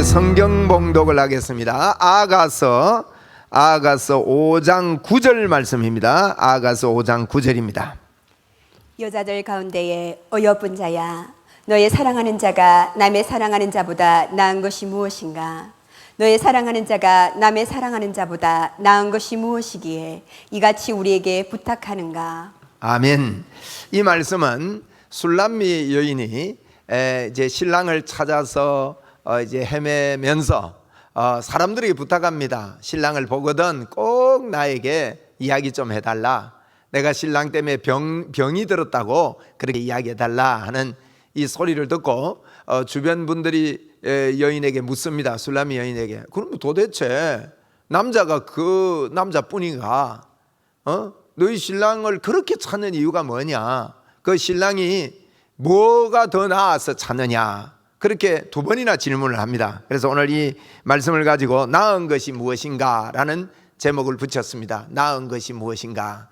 성경 봉독을 하겠습니다. 아가서 5장 9절 말씀입니다. 아가서 5장 9절입니다. 여자들 가운데에 어여쁜 자야, 너의 사랑하는 자가 남의 사랑하는 자보다 나은 것이 무엇인가? 너의 사랑하는 자가 남의 사랑하는 자보다 나은 것이 무엇이기에 이같이 우리에게 부탁하는가? 아멘. 이 말씀은 술람미 여인이 이제 신랑을 찾아서 이제 헤매면서 사람들에게 부탁합니다. 신랑을 보거든 꼭 나에게 이야기 좀 해달라. 내가 신랑 때문에 병이 들었다고 그렇게 이야기해달라 하는 이 소리를 듣고 주변 분들이 여인에게 묻습니다. 술람미 여인에게. 그럼 도대체 남자가 그 남자뿐인가? 너희 신랑을 그렇게 찾는 이유가 뭐냐? 그 신랑이 뭐가 더 나아서 찾느냐? 그렇게 두 번이나 질문을 합니다. 그래서 오늘 이 말씀을 가지고 나은 것이 무엇인가 라는 제목을 붙였습니다. 나은 것이 무엇인가.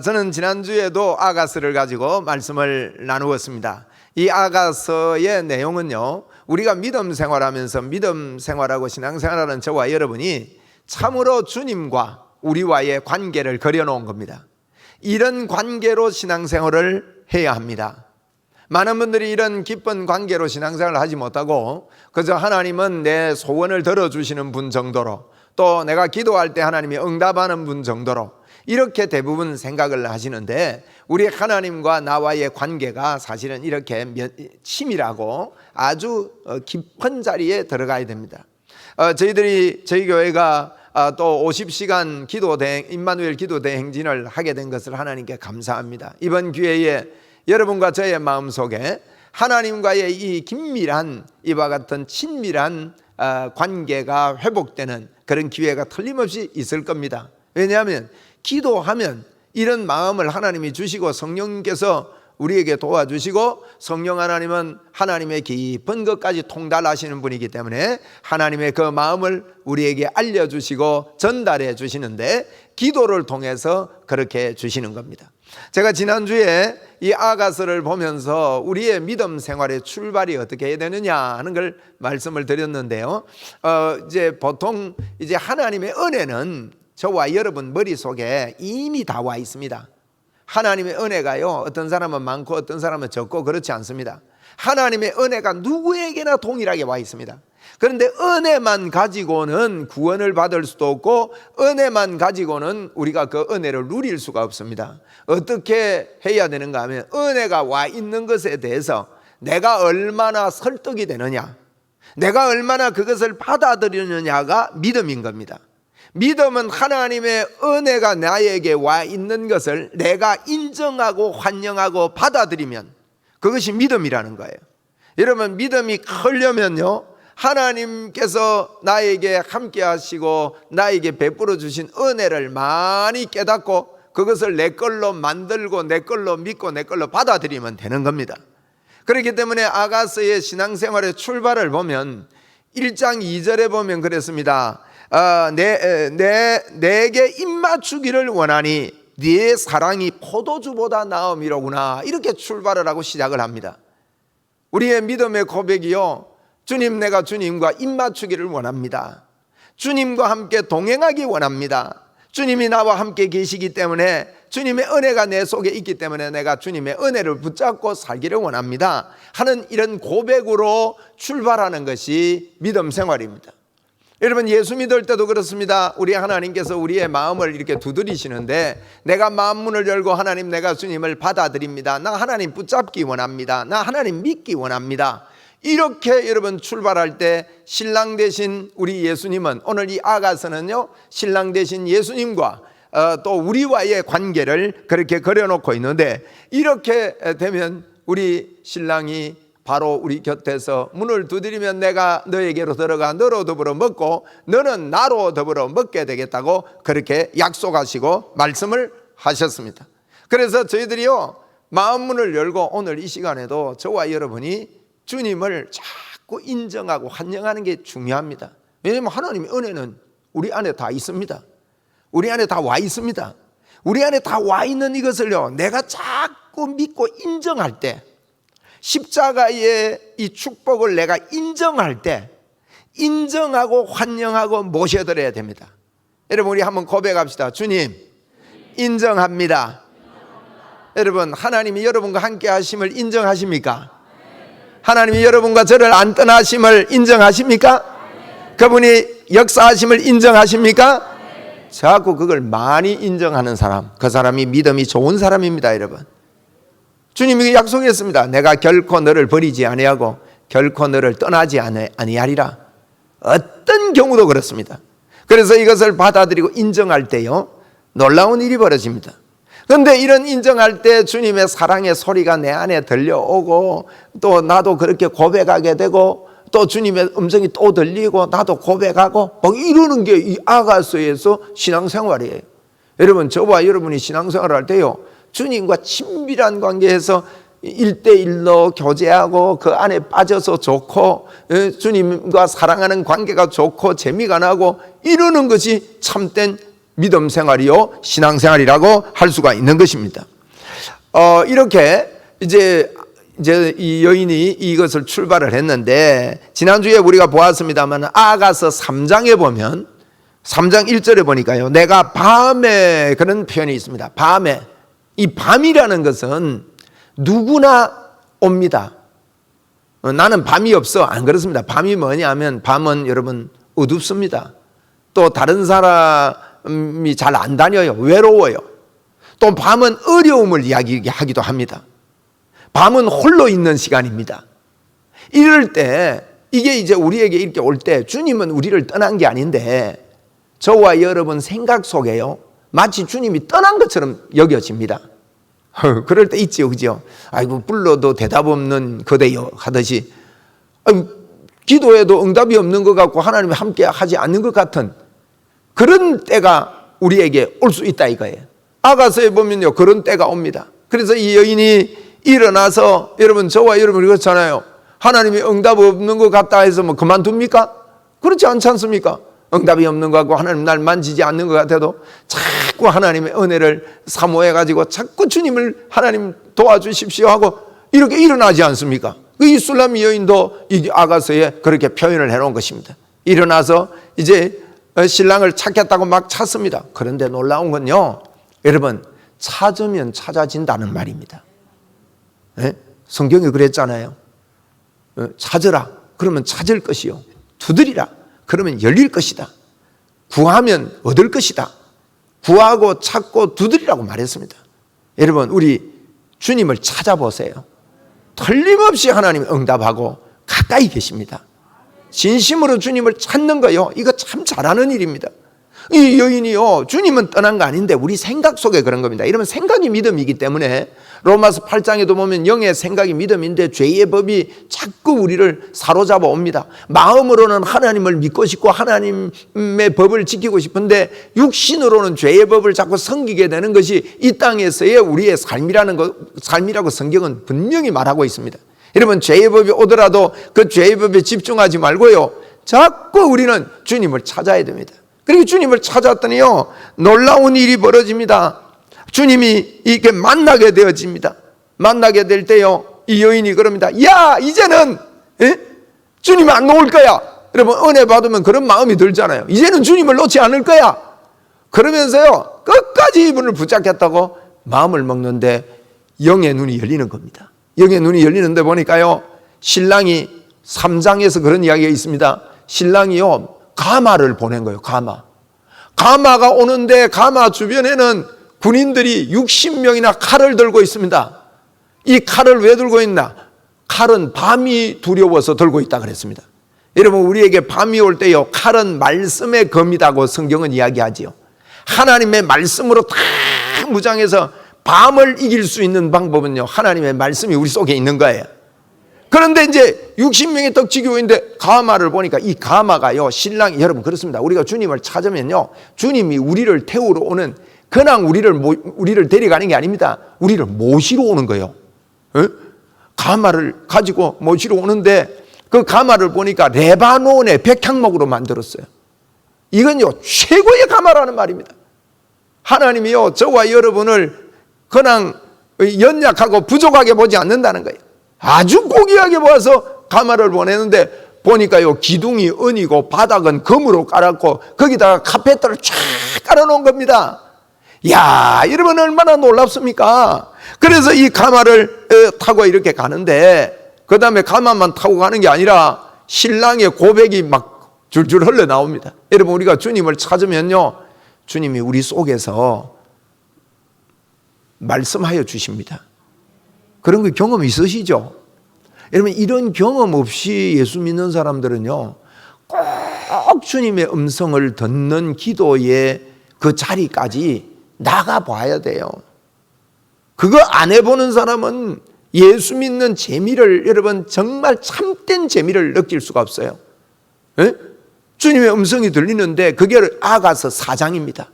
저는 지난주에도 아가서를 가지고 말씀을 나누었습니다. 이 아가서의 내용은요, 우리가 믿음 생활하면서 믿음 생활하고 신앙생활하는 저와 여러분이 참으로 주님과 우리와의 관계를 그려놓은 겁니다. 이런 관계로 신앙생활을 해야 합니다. 많은 분들이 이런 깊은 관계로 신앙생활을 하지 못하고 그저 하나님은 내 소원을 들어주시는 분 정도로, 또 내가 기도할 때 하나님이 응답하는 분 정도로 이렇게 대부분 생각을 하시는데, 우리 하나님과 나와의 관계가 사실은 이렇게 치밀하고 아주 깊은 자리에 들어가야 됩니다. 저희 교회가 또 50시간 임마누엘 기도 대행진을 하게 된 것을 하나님께 감사합니다. 이번 기회에 여러분과 저의 마음속에 하나님과의 이 긴밀한 이와 같은 친밀한 관계가 회복되는 그런 기회가 틀림없이 있을 겁니다. 왜냐하면 기도하면 이런 마음을 하나님이 주시고 성령님께서 우리에게 도와주시고, 성령 하나님은 하나님의 깊은 것까지 통달하시는 분이기 때문에 하나님의 그 마음을 우리에게 알려주시고 전달해 주시는데, 기도를 통해서 그렇게 주시는 겁니다. 제가 지난주에 이 아가서를 보면서 우리의 믿음 생활의 출발이 어떻게 해야 되느냐 하는 걸 말씀을 드렸는데요. 이제 보통 이제 하나님의 은혜는 저와 여러분 머릿속에 이미 다 와 있습니다. 하나님의 은혜가요, 어떤 사람은 많고 어떤 사람은 적고 그렇지 않습니다. 하나님의 은혜가 누구에게나 동일하게 와 있습니다. 그런데 은혜만 가지고는 구원을 받을 수도 없고, 은혜만 가지고는 우리가 그 은혜를 누릴 수가 없습니다. 어떻게 해야 되는가 하면, 은혜가 와 있는 것에 대해서 내가 얼마나 설득이 되느냐, 내가 얼마나 그것을 받아들이느냐가 믿음인 겁니다. 믿음은 하나님의 은혜가 나에게 와 있는 것을 내가 인정하고 환영하고 받아들이면 그것이 믿음이라는 거예요. 여러분, 믿음이 크려면요, 하나님께서 나에게 함께 하시고 나에게 베풀어 주신 은혜를 많이 깨닫고 그것을 내 걸로 만들고 내 걸로 믿고 내 걸로 받아들이면 되는 겁니다. 그렇기 때문에 아가서의 신앙생활의 출발을 보면 1장 2절에 보면 그랬습니다. 내게 입맞추기를 원하니 네 사랑이 포도주보다 나음이로구나. 이렇게 출발을 하고 시작을 합니다. 우리의 믿음의 고백이요, 주님, 내가 주님과 입맞추기를 원합니다. 주님과 함께 동행하기 원합니다. 주님이 나와 함께 계시기 때문에, 주님의 은혜가 내 속에 있기 때문에 내가 주님의 은혜를 붙잡고 살기를 원합니다 하는 이런 고백으로 출발하는 것이 믿음 생활입니다. 여러분, 예수 믿을 때도 그렇습니다. 우리 하나님께서 우리의 마음을 이렇게 두드리시는데, 내가 마음문을 열고 하나님, 내가 주님을 받아들입니다. 나 하나님 붙잡기 원합니다. 나 하나님 믿기 원합니다. 이렇게 여러분 출발할 때 신랑 되신 우리 예수님은, 오늘 이 아가서는요, 신랑 되신 예수님과 또 우리와의 관계를 그렇게 그려놓고 있는데, 이렇게 되면 우리 신랑이 바로 우리 곁에서 문을 두드리면 내가 너에게로 들어가 너로 더불어 먹고 너는 나로 더불어 먹게 되겠다고 그렇게 약속하시고 말씀을 하셨습니다. 그래서 저희들이요, 마음문을 열고 오늘 이 시간에도 저와 여러분이 주님을 자꾸 인정하고 환영하는 게 중요합니다. 왜냐하면 하나님의 은혜는 우리 안에 다 있습니다. 우리 안에 다 와 있습니다. 우리 안에 다 와 있는 이것을요, 내가 자꾸 믿고 인정할 때, 십자가의 이 축복을 내가 인정할 때, 인정하고 환영하고 모셔드려야 됩니다. 여러분, 우리 한번 고백합시다. 주님, 인정합니다. 여러분, 하나님이 여러분과 함께 하심을 인정하십니까? 하나님이 여러분과 저를 안 떠나심을 인정하십니까? 그분이 역사하심을 인정하십니까? 자꾸 그걸 많이 인정하는 사람, 그 사람이 믿음이 좋은 사람입니다. 여러분, 주님이 약속했습니다. 내가 결코 너를 버리지 아니하고 결코 너를 떠나지 아니하리라. 어떤 경우도 그렇습니다. 그래서 이것을 받아들이고 인정할 때요, 놀라운 일이 벌어집니다. 그런데 이런 인정할 때 주님의 사랑의 소리가 내 안에 들려오고, 또 나도 그렇게 고백하게 되고, 또 주님의 음성이 또 들리고 나도 고백하고 막 이러는 게 이 아가서에서 신앙생활이에요. 여러분, 저와 여러분이 신앙생활을 할 때요, 주님과 친밀한 관계에서 1대1로 교제하고 그 안에 빠져서 좋고, 주님과 사랑하는 관계가 좋고 재미가 나고 이러는 것이 참된 믿음 생활이요, 신앙생활이라고 할 수가 있는 것입니다. 이렇게 이제 이 여인이 이것을 출발을 했는데, 지난주에 우리가 보았습니다만 아가서 3장에 보면 3장 1절에 보니까요, 내가 밤에, 그런 표현이 있습니다. 밤에. 이 밤이라는 것은 누구나 옵니다. 나는 밤이 없어, 안 그렇습니다. 밤이 뭐냐면, 밤은 여러분 어둡습니다. 또 다른 사람이 잘 안 다녀요. 외로워요. 또 밤은 어려움을 이야기하기도 합니다. 밤은 홀로 있는 시간입니다. 이럴 때, 이게 이제 우리에게 이렇게 올 때, 주님은 우리를 떠난 게 아닌데 저와 여러분 생각 속에요, 마치 주님이 떠난 것처럼 여겨집니다. 그럴 때 있지요, 그죠? 아이고, 불러도 대답 없는 그대여 하듯이, 기도해도 응답이 없는 것 같고 하나님이 함께 하지 않는 것 같은 그런 때가 우리에게 올 수 있다 이거예요. 아가서에 보면요, 그런 때가 옵니다. 그래서 이 여인이 일어나서, 여러분, 저와 여러분이 그렇잖아요. 하나님이 응답 없는 것 같다 해서 뭐 그만둡니까? 그렇지 않지 않습니까? 응답이 없는 것 같고 하나님 날 만지지 않는 것 같아도 자꾸 하나님의 은혜를 사모해 가지고 자꾸 주님을 하나님 도와주십시오 하고 이렇게 일어나지 않습니까? 이 술람미 여인도 이 아가서에 그렇게 표현을 해놓은 것입니다. 일어나서 이제 신랑을 찾겠다고 막 찾습니다. 그런데 놀라운 건요, 여러분, 찾으면 찾아진다는 말입니다. 네? 성경이 그랬잖아요. 찾으라, 그러면 찾을 것이요. 두드리라, 그러면 열릴 것이다. 구하면 얻을 것이다. 구하고 찾고 두드리라고 말했습니다. 여러분, 우리 주님을 찾아보세요. 틀림없이 하나님이 응답하고 가까이 계십니다. 진심으로 주님을 찾는 거요, 이거 참 잘하는 일입니다. 이 여인이요, 주님은 떠난 거 아닌데 우리 생각 속에 그런 겁니다. 이러면 생각이 믿음이기 때문에 로마서 8장에도 보면 영의 생각이 믿음인데 죄의 법이 자꾸 우리를 사로잡아 옵니다. 마음으로는 하나님을 믿고 싶고 하나님의 법을 지키고 싶은데 육신으로는 죄의 법을 자꾸 섬기게 되는 것이 이 땅에서의 우리의 삶이라고 성경은 분명히 말하고 있습니다. 여러분, 죄의 법이 오더라도 그 죄의 법에 집중하지 말고요, 자꾸 우리는 주님을 찾아야 됩니다. 그리고 주님을 찾았더니요, 놀라운 일이 벌어집니다. 주님이 이렇게 만나게 되어집니다. 만나게 될 때요, 이 여인이 그럽니다. 야, 이제는 주님이 안 놓을 거야. 여러분, 은혜 받으면 그런 마음이 들잖아요. 이제는 주님을 놓지 않을 거야. 그러면서요, 끝까지 이분을 붙잡겠다고 마음을 먹는데 영의 눈이 열리는 겁니다. 영의 눈이 열리는데 보니까요, 신랑이 3장에서 그런 이야기가 있습니다. 신랑이요, 가마를 보낸 거예요. 가마가 오는데 가마 주변에는 군인들이 60명이나 칼을 들고 있습니다. 이 칼을 왜 들고 있나? 칼은 밤이 두려워서 들고 있다 그랬습니다. 여러분, 우리에게 밤이 올 때요, 칼은 말씀의 검이라고 성경은 이야기하지요. 하나님의 말씀으로 다 무장해서 밤을 이길 수 있는 방법은요, 하나님의 말씀이 우리 속에 있는 거예요. 그런데 이제 60명이 떡 지키고 있는데 가마를 보니까 이 가마가요, 신랑이, 여러분 그렇습니다. 우리가 주님을 찾으면요, 주님이 우리를 태우러 오는, 그냥 우리를 데려가는 게 아닙니다. 우리를 모시러 오는 거예요. 가마를 가지고 모시러 오는데 그 가마를 보니까 레바논의 백향목으로 만들었어요. 이건요, 최고의 가마라는 말입니다. 하나님이요, 저와 여러분을 그냥 연약하고 부족하게 보지 않는다는 거예요. 아주 고귀하게 보아서 가마를 보내는데 보니까요, 기둥이 은이고 바닥은 금으로 깔았고 거기다가 카페트를 쫙 깔아놓은 겁니다. 야, 여러분 얼마나 놀랍습니까? 그래서 이 가마를 타고 이렇게 가는데, 그 다음에 가마만 타고 가는 게 아니라 신랑의 고백이 막 줄줄 흘러나옵니다. 여러분, 우리가 주님을 찾으면요, 주님이 우리 속에서 말씀하여 주십니다. 그런 거 경험 있으시죠? 여러분, 이런 경험 없이 예수 믿는 사람들은요, 꼭 주님의 음성을 듣는 기도의 그 자리까지 나가봐야 돼요. 그거 안 해보는 사람은 예수 믿는 재미를, 여러분, 정말 참된 재미를 느낄 수가 없어요. 에? 주님의 음성이 들리는데 그게 아가서 4장입니다.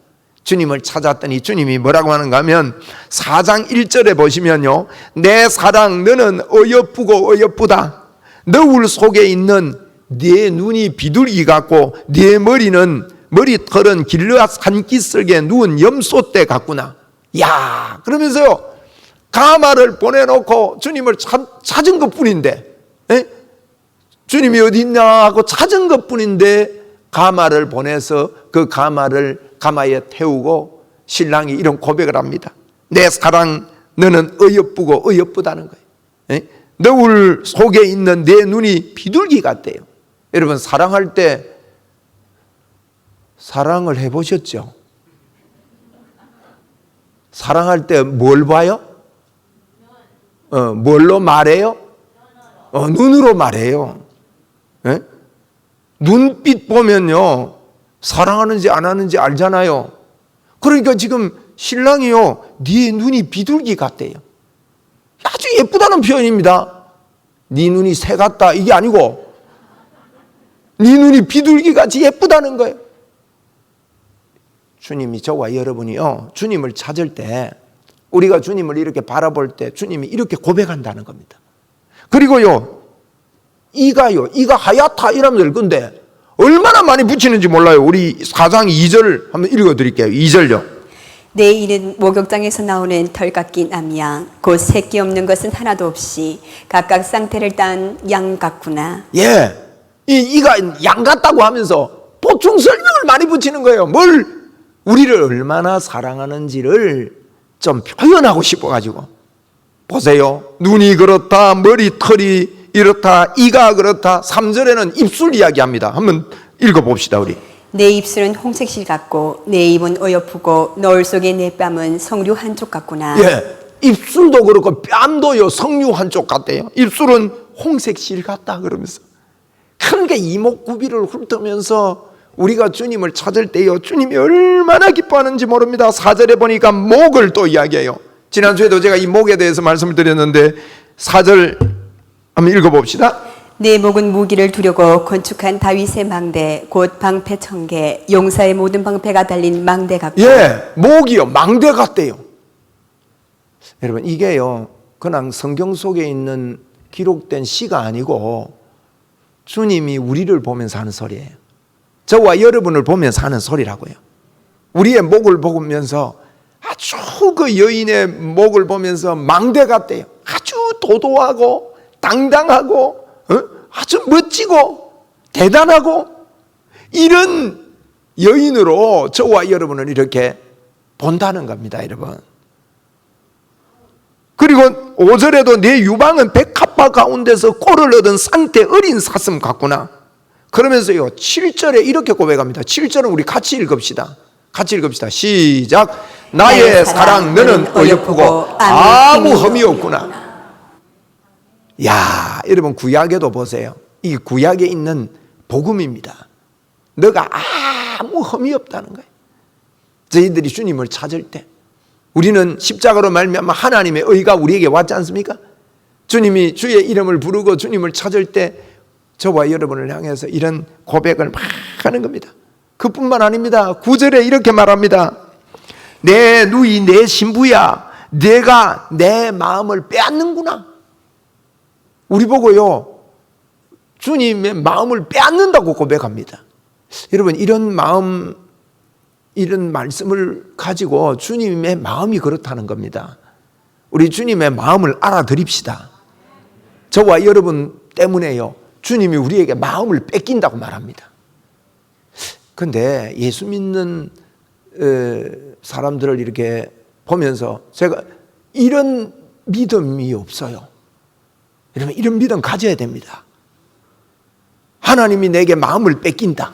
주님을 찾았더니 주님이 뭐라고 하는가 하면 4장 1절에 보시면요, 내 사랑 너는 어여쁘고 어여쁘다. 너울 속에 있는 네 눈이 비둘기 같고 네 머리털은 길르앗 산기슭에 누운 염소떼 같구나. 야, 그러면서요, 가마를 보내놓고 주님을 찾은 것뿐인데, 주님이 어디 있냐 하고 찾은 것뿐인데 가마를 보내서 그 가마에 태우고 신랑이 이런 고백을 합니다. 내 사랑 너는 어여쁘고 어여쁘다는 거예요. 너울 속에 있는 내 눈이 비둘기 같대요. 여러분, 사랑할 때 사랑을 해보셨죠? 사랑할 때 뭘 봐요? 뭘로 말해요? 눈으로 말해요. 눈빛 보면요, 사랑하는지 안 하는지 알잖아요. 그러니까 지금 신랑이요, 네 눈이 비둘기 같대요. 아주 예쁘다는 표현입니다. 네 눈이 새 같다 이게 아니고 네 눈이 비둘기 같이 예쁘다는 거예요. 주님이, 저와 여러분이요, 주님을 찾을 때, 우리가 주님을 이렇게 바라볼 때 주님이 이렇게 고백한다는 겁니다. 그리고요, 이가 하얗다 이러면 될 건데 얼마나 많이 붙이는지 몰라요. 우리 4장 2절 한번 읽어드릴게요. 2절요. 내 이는 목욕장에서 나오는 털 깎인 암양, 곧 새끼 없는 것은 하나도 없이 각각 쌍태를 딴 양 같구나. 예, 이가 양 같다고 하면서 보충 설명을 많이 붙이는 거예요. 우리를 얼마나 사랑하는지를 좀 표현하고 싶어가지고. 보세요, 눈이 그렇다, 머리털이 이렇다, 이가 그렇다. 3절에는 입술 이야기합니다. 한번 읽어봅시다. 우리. 내 입술은 홍색실 같고 내 입은 어여쁘고 너울 속의 내 뺨은 성류 한쪽 같구나. 예, 입술도 그렇고 뺨도요, 석류 한쪽 같대요. 입술은 홍색실 같다 그러면서. 그러니까 이목구비를 훑으면서 우리가 주님을 찾을 때요, 주님이 얼마나 기뻐하는지 모릅니다. 4절에 보니까 목을 또 이야기해요. 지난주에도 제가 이 목에 대해서 말씀을 드렸는데 4절 한번 읽어봅시다. 내 목은 무기를 두려고 건축한 다윗의 망대, 곧 방패 천개, 용사의 모든 방패가 달린 망대 같고. 예, 목이요, 망대 같대요. 여러분, 이게요, 그냥 성경 속에 있는 기록된 시가 아니고 주님이 우리를 보면서 하는 소리예요. 저와 여러분을 보면서 하는 소리라고요. 우리의 목을 보면서, 아주 그 여인의 목을 보면서 망대 같대요. 아주 도도하고 당당하고 아주 멋지고 대단하고, 이런 여인으로 저와 여러분을 이렇게 본다는 겁니다, 여러분. 그리고 5절에도 내 유방은 백합화 가운데서 꼴을 얻은 쌍태 어린 사슴 같구나. 그러면서요, 7절에 이렇게 고백합니다. 7절은 우리 같이 읽읍시다. 시작. 나의 사랑 너는 어여쁘고 아무 흠이 없구나. 야, 여러분, 구약에도 보세요. 이 구약에 있는 복음입니다. 너가 아무 흠이 없다는 거예요. 저희들이 주님을 찾을 때 우리는 십자가로 말미암아 하나님의 의가 우리에게 왔지 않습니까? 주님이 주의 이름을 부르고 주님을 찾을 때 저와 여러분을 향해서 이런 고백을 막 하는 겁니다. 그뿐만 아닙니다. 9절에 이렇게 말합니다. 내 누이 내 신부야, 내가 내 마음을 빼앗는구나. 우리 보고요, 주님의 마음을 빼앗는다고 고백합니다. 여러분, 이런 마음, 이런 말씀을 가지고 주님의 마음이 그렇다는 겁니다. 우리 주님의 마음을 알아드립시다. 저와 여러분 때문에요, 주님이 우리에게 마음을 뺏긴다고 말합니다. 그런데 예수 믿는 사람들을 이렇게 보면서 제가 이런 믿음이 없어요. 여러분, 이런 믿음 가져야 됩니다. 하나님이 내게 마음을 뺏긴다,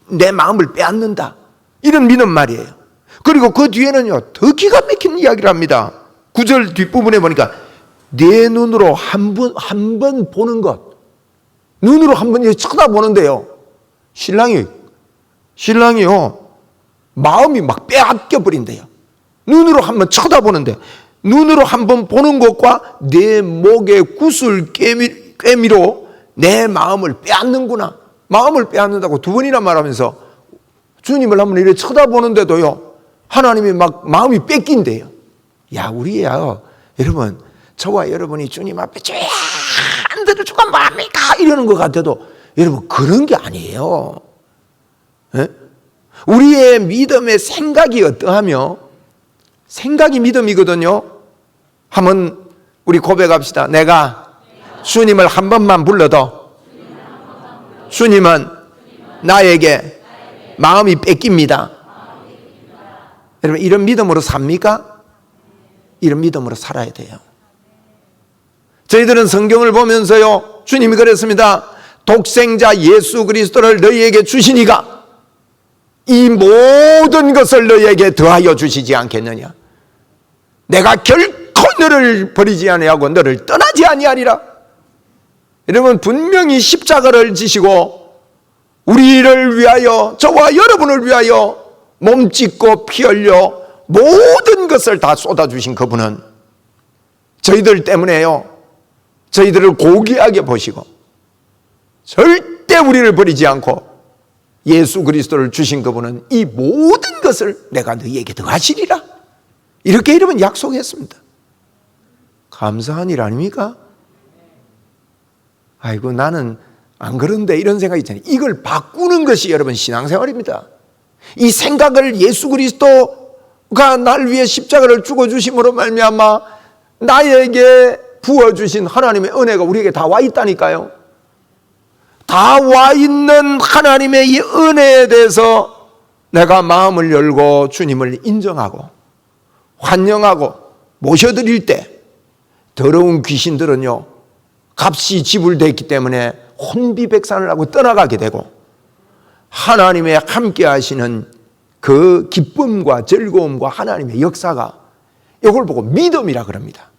내 마음을 빼앗는다, 이런 믿음 말이에요. 그리고 그 뒤에는요, 더 기가 막힌 이야기를 합니다. 9절 뒷부분에 보니까 내 눈으로 한 번 보는 것, 눈으로 한 번 쳐다보는데요, 신랑이요 마음이 막 빼앗겨 버린대요. 눈으로 한 번 쳐다보는데, 눈으로 한 번 보는 것과 내 목의 구슬 꿰미로 내 마음을 빼앗는구나, 마음을 빼앗는다고 두 번이나 말하면서 주님을 한번 이렇게 쳐다보는데도요, 하나님이 막 마음이 뺏긴대요. 야, 우리야, 여러분, 저와 여러분이 주님 앞에 주야 안 들어주고 뭐합니까 이러는 것 같아도 여러분, 그런 게 아니에요. 에? 우리의 믿음의 생각이 어떠하며, 생각이 믿음이거든요. 한번 우리 고백합시다. 내가 주님을 한 번만 불러도 주님은 나에게 마음이 뺏깁니다. 여러분, 이런 믿음으로 삽니까? 이런 믿음으로 살아야 돼요. 저희들은 성경을 보면서요, 주님이 그랬습니다. 독생자 예수 그리스도를 너희에게 주시니가 이 모든 것을 너희에게 더하여 주시지 않겠느냐. 내가 결코 너를 버리지 아니하고 너를 떠나지 아니하리라. 여러분, 분명히 십자가를 지시고 우리를 위하여, 저와 여러분을 위하여 몸 찢고 피 흘려 모든 것을 다 쏟아주신 그분은 저희들 때문에요, 저희들을 고귀하게 보시고 절대 우리를 버리지 않고 예수 그리스도를 주신 그분은 이 모든 것을 내가 너희에게 더하시리라, 이렇게 여러분 약속했습니다. 감사한 일 아닙니까? 아이고, 나는 안 그런데, 이런 생각이 있잖아요. 이걸 바꾸는 것이 여러분 신앙생활입니다. 이 생각을, 예수 그리스도가 날 위해 십자가를 죽어주심으로 말미암아 나에게 부어주신 하나님의 은혜가 우리에게 다 와 있다니까요. 다 와 있는 하나님의 이 은혜에 대해서 내가 마음을 열고 주님을 인정하고 환영하고 모셔드릴 때, 더러운 귀신들은요, 값이 지불됐기 때문에 혼비백산을 하고 떠나가게 되고, 하나님의 함께 하시는 그 기쁨과 즐거움과 하나님의 역사가, 이걸 보고 믿음이라 그럽니다.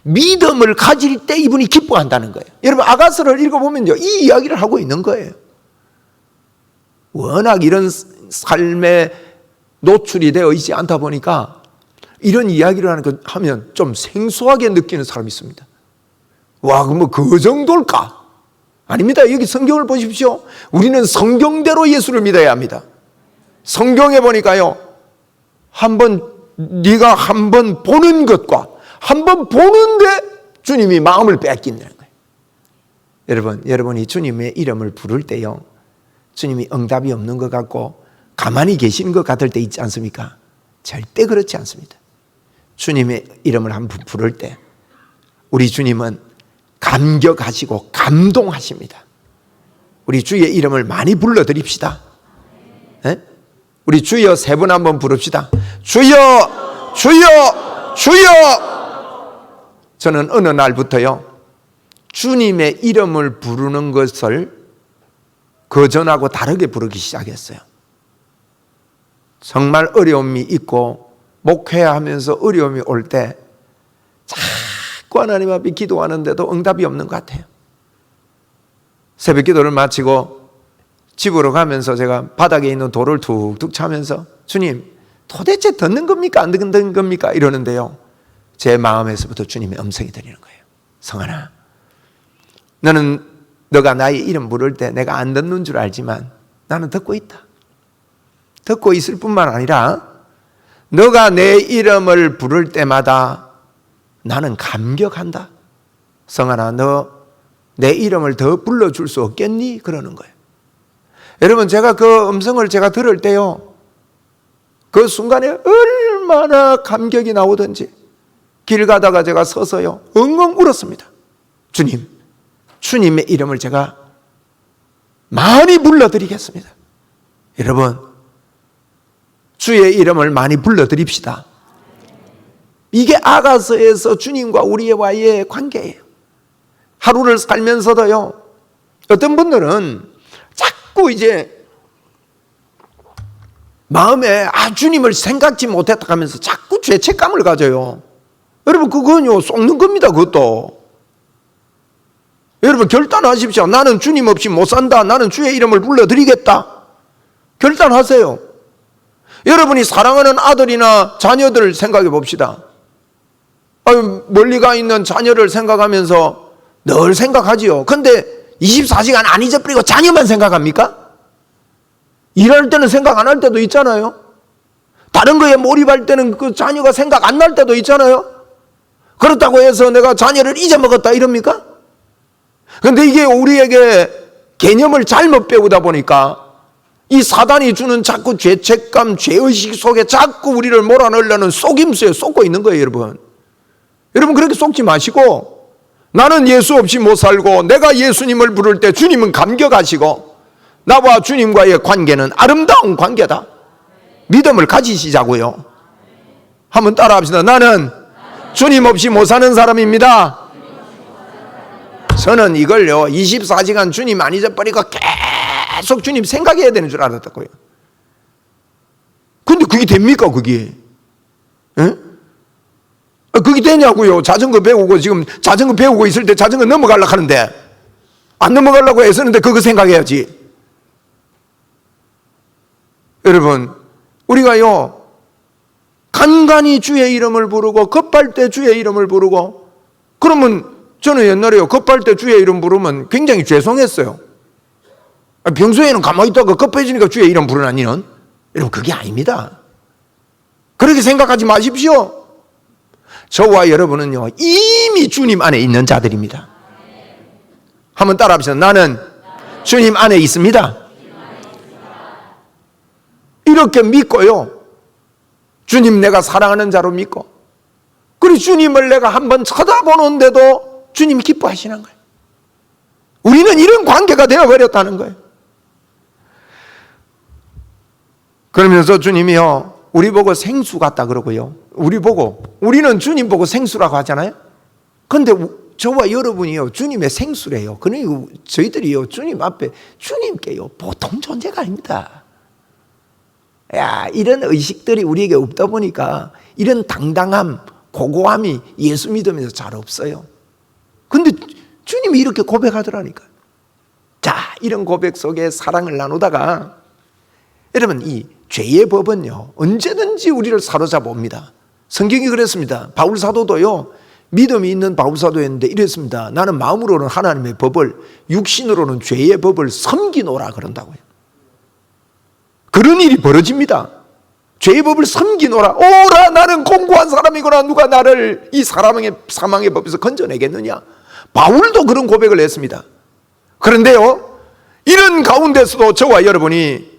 믿음을 가질 때 이분이 기뻐한다는 거예요. 여러분, 아가서를 읽어보면요, 이 이야기를 하고 있는 거예요. 워낙 이런 삶에 노출이 되어 있지 않다 보니까 이런 이야기를 하면 좀 생소하게 느끼는 사람이 있습니다. 와, 뭐 그 정도일까? 아닙니다. 여기 성경을 보십시오. 우리는 성경대로 예수를 믿어야 합니다. 성경에 보니까요, 네가 한 번 보는 것과 한 번 보는데 주님이 마음을 뺏긴다는 거예요. 여러분이 주님의 이름을 부를 때요, 주님이 응답이 없는 것 같고 가만히 계시는 것 같을 때 있지 않습니까? 절대 그렇지 않습니다. 주님의 이름을 한번 부를 때 우리 주님은 감격하시고 감동하십니다. 우리 주의 이름을 많이 불러드립시다. 네? 우리 주여 세 번 한번 부릅시다. 주여, 주여, 주여. 저는 어느 날부터요, 주님의 이름을 부르는 것을 그전하고 다르게 부르기 시작했어요. 정말 어려움이 있고 목회하면서 어려움이 올 때 자꾸 하나님 앞에 기도하는데도 응답이 없는 것 같아요. 새벽 기도를 마치고 집으로 가면서 제가 바닥에 있는 돌을 툭툭 차면서, 주님, 도대체 듣는 겁니까 안 듣는 겁니까 이러는데요, 제 마음에서부터 주님의 음성이 들리는 거예요. 성환아, 너는 너가 나의 이름 부를 때 내가 안 듣는 줄 알지만 나는 듣고 있다. 듣고 있을 뿐만 아니라 너가 내 이름을 부를 때마다 나는 감격한다. 성환아, 너 내 이름을 더 불러줄 수 없겠니? 그러는 거예요. 여러분, 제가 그 음성을 제가 들을 때요, 그 순간에 얼마나 감격이 나오든지 길 가다가 제가 서서요 엉엉 울었습니다. 주님의 이름을 제가 많이 불러드리겠습니다. 여러분, 주의 이름을 많이 불러드립시다. 이게 아가서에서 주님과 우리와의 관계예요. 하루를 살면서도요, 어떤 분들은 자꾸 이제 마음에 주님을 생각지 못했다 하면서 자꾸 죄책감을 가져요. 여러분, 그건요 속는 겁니다. 그것도 여러분 결단하십시오. 나는 주님 없이 못 산다. 나는 주의 이름을 불러드리겠다. 결단하세요. 여러분이 사랑하는 아들이나 자녀들 생각해 봅시다. 멀리 가 있는 자녀를 생각하면서 늘 생각하지요. 근데 24시간 안 잊어버리고 자녀만 생각합니까? 일할 때는 생각 안 할 때도 있잖아요. 다른 거에 몰입할 때는 그 자녀가 생각 안 날 때도 있잖아요. 그렇다고 해서 내가 자녀를 잊어먹었다 이럽니까? 근데 이게 우리에게 개념을 잘못 배우다 보니까 이 사단이 주는 자꾸 죄책감, 죄의식 속에 자꾸 우리를 몰아넣으려는 속임수에 속고 있는 거예요, 여러분. 여러분, 그렇게 속지 마시고, 나는 예수 없이 못 살고 내가 예수님을 부를 때 주님은 감격하시고 나와 주님과의 관계는 아름다운 관계다. 믿음을 가지시자고요. 한번 따라합시다. 나는 주님 없이 못 사는 사람입니다. 저는 이걸요 24시간 주님 안 잊어버리고 계속 주님 생각해야 되는 줄 알았다고요. 근데 그게 됩니까 그게? 에? 그게 되냐고요. 자전거 배우고 지금 자전거 배우고 있을 때 자전거 넘어가려고 하는데 안 넘어가려고 애쓰는데 그거 생각해야지. 여러분, 우리가요 간간히 주의 이름을 부르고 급할 때 주의 이름을 부르고, 그러면 저는 옛날에요 급할 때 주의 이름 부르면 굉장히 죄송했어요. 평소에는 가만히 있다가 급해지니까 주의 이름 부르나니는, 여러분 그게 아닙니다. 그렇게 생각하지 마십시오. 저와 여러분은요 이미 주님 안에 있는 자들입니다. 한번 따라합시다. 나는 주님 안에 있습니다. 이렇게 믿고요, 주님 내가 사랑하는 자로 믿고, 그리고 주님을 내가 한번 쳐다보는데도 주님이 기뻐하시는 거예요. 우리는 이런 관계가 되어버렸다는 거예요. 그러면서 주님이요 우리 보고 생수 같다 그러고요, 우리는 주님 보고 생수라고 하잖아요. 그런데 저와 여러분이요 주님의 생수래요. 그러니까 저희들이요 주님 앞에 주님께요 보통 존재가 아닙니다. 이런 의식들이 우리에게 없다 보니까 이런 당당함, 고고함이 예수 믿으면서 잘 없어요. 근데 주님이 이렇게 고백하더라니까요. 자, 이런 고백 속에 사랑을 나누다가, 여러분 이 죄의 법은요 언제든지 우리를 사로잡아 옵니다. 성경이 그랬습니다. 바울 사도도요 믿음이 있는 바울 사도였는데 이랬습니다. 나는 마음으로는 하나님의 법을, 육신으로는 죄의 법을 섬기노라 그런다고요. 그런 일이 벌어집니다. 죄의 법을 섬기노라. 오라 나는 공고한 사람이구나. 누가 나를 이 사망의 법에서 건져내겠느냐. 바울도 그런 고백을 했습니다. 그런데요 이런 가운데서도 저와 여러분이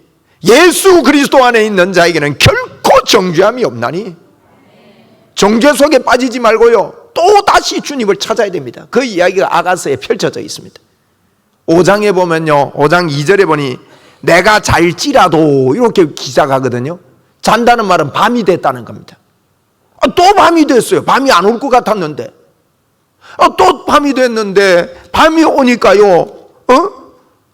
예수 그리스도 안에 있는 자에게는 결코 정죄함이 없나니, 정죄 속에 빠지지 말고요 또 다시 주님을 찾아야 됩니다. 그 이야기가 아가서에 펼쳐져 있습니다. 5장에 보면요 5장 2절에 보니 내가 잘지라도 이렇게 기자가거든요. 잔다는 말은 밤이 됐다는 겁니다. 또 밤이 됐어요. 밤이 안 올 것 같았는데 또 밤이 됐는데, 밤이 오니까요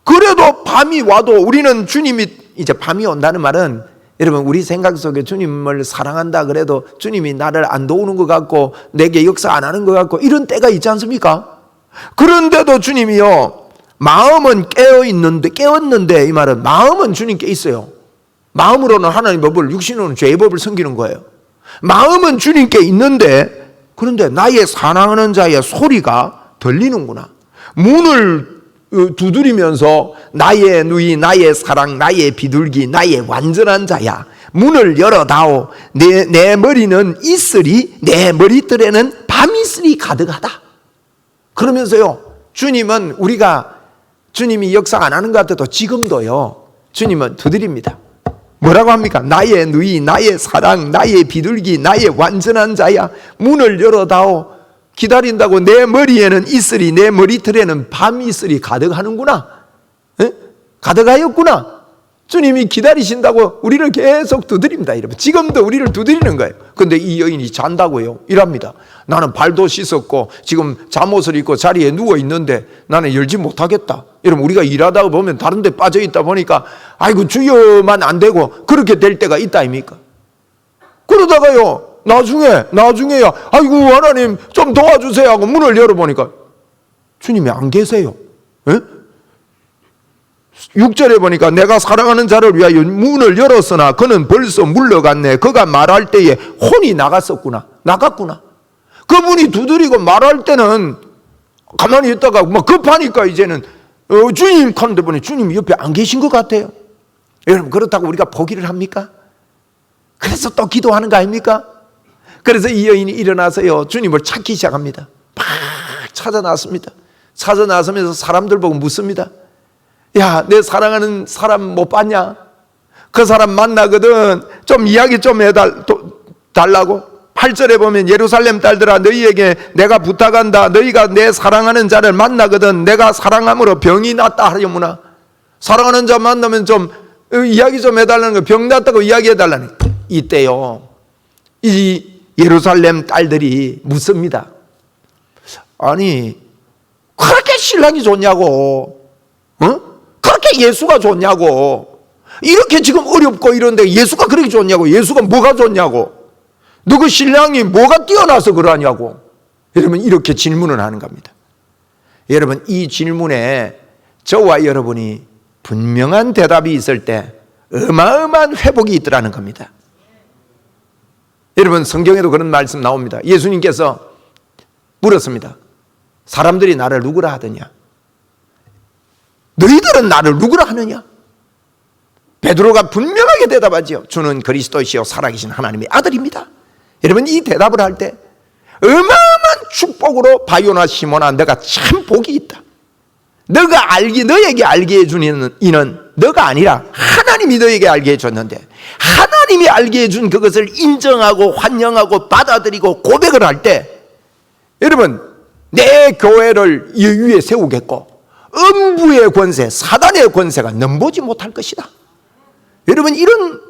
그래도 밤이 와도 우리는 주님이, 이제 밤이 온다는 말은 여러분 우리 생각 속에 주님을 사랑한다 그래도 주님이 나를 안 도우는 것 같고 내게 역사 안 하는 것 같고 이런 때가 있지 않습니까? 그런데도 주님이요 마음은 깨었는데, 이 말은 마음은 주님께 있어요. 마음으로는 하나님의 법을, 육신으로는 죄의 법을 섬기는 거예요. 마음은 주님께 있는데, 그런데 나의 사랑하는 자의 소리가 들리는구나. 문을 두드리면서 나의 누이, 나의 사랑, 나의 비둘기, 나의 완전한 자야, 문을 열어다오. 내 머리는 있으리, 내 머리들에는 밤이슬이 가득하다. 그러면서요 주님은 주님이 역사 안 하는 것 같아도 지금도요 주님은 두드립니다. 뭐라고 합니까? 나의 누이, 나의 사랑, 나의 비둘기, 나의 완전한 자야, 문을 열어다오. 기다린다고. 내 머리에는 있으리, 내 머리털에는 밤이 있으리 가득하는구나. 에? 가득하였구나. 주님이 기다리신다고 우리를 계속 두드립니다. 여러분, 지금도 우리를 두드리는 거예요. 근데 이 여인이 잔다고요? 이랍니다. 나는 발도 씻었고 지금 잠옷을 입고 자리에 누워 있는데 나는 열지 못하겠다. 여러분, 우리가 일하다가 보면 다른 데 빠져 있다 보니까 아이고 주여만 안 되고 그렇게 될 때가 있다 아닙니까? 그러다가요 나중에야 아이고 하나님 좀 도와주세요 하고 문을 열어보니까 주님이 안 계세요. 에? 6절에 보니까 내가 사랑하는 자를 위하여 문을 열었으나 그는 벌써 물러갔네. 그가 말할 때에 혼이 나갔구나. 그분이 두드리고 말할 때는 가만히 있다가 막 급하니까 이제는 주님 하는데 보니 주님이 옆에 안 계신 것 같아요. 여러분, 그렇다고 우리가 포기를 합니까? 그래서 또 기도하는 거 아닙니까? 그래서 이 여인이 일어나서요 주님을 찾기 시작합니다. 막 찾아 나서면서 사람들 보고 묻습니다. 야, 내 사랑하는 사람 못 봤냐? 그 사람 만나거든 좀 이야기 좀 해달라고. 8절에 보면 예루살렘 딸들아 너희에게 내가 부탁한다. 너희가 내 사랑하는 자를 만나거든 내가 사랑함으로 병이 낫다 하려무나. 사랑하는 자 만나면 좀 이야기 좀 해달라는 거, 병 낫다고 이야기해달라는 거. 이때요 이 예루살렘 딸들이 묻습니다. 아니 그렇게 신랑이 좋냐고, 그렇게 예수가 좋냐고, 이렇게 지금 어렵고 이런데 예수가 그렇게 좋냐고, 예수가 뭐가 좋냐고, 너 그 신랑이 뭐가 뛰어나서 그러냐고. 여러분, 이렇게 질문을 하는 겁니다. 여러분, 이 질문에 저와 여러분이 분명한 대답이 있을 때 어마어마한 회복이 있더라는 겁니다. 여러분, 성경에도 그런 말씀 나옵니다. 예수님께서 물었습니다. 사람들이 나를 누구라 하더냐? 너희들은 나를 누구라 하느냐? 베드로가 분명하게 대답하지요. 주는 그리스도이시요 살아계신 하나님의 아들입니다. 여러분, 이 대답을 할 때 어마어마한 축복으로 바요나 시몬아 너가 참 복이 있다. 너에게 알게 해준 이는 너가 아니라 하나님이 너에게 알게 해줬는데 하나님이 알게 해준 그것을 인정하고 환영하고 받아들이고 고백을 할 때 여러분, 내 교회를 이 위에 세우겠고 음부의 권세, 사단의 권세가 넘보지 못할 것이다. 여러분, 이런